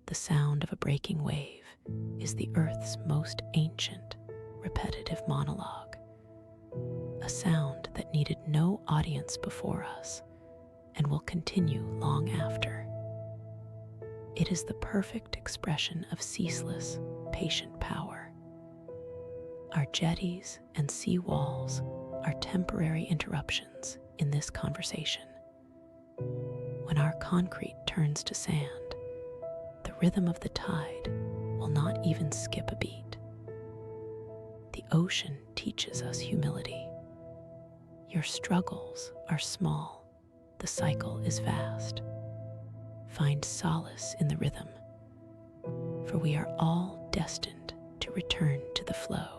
The sound of a breaking wave is the Earth's most ancient, repetitive monologue, a sound that needed no audience before us and will continue long after. It is the perfect expression of ceaseless, patient power. Our jetties and sea walls are temporary interruptions in this conversation. When our concrete turns to sand, the rhythm of the tide will not even skip a beat. The ocean teaches us humility. Your struggles are small, the cycle is vast. Find solace in the rhythm, for we are all destined to return to the flow.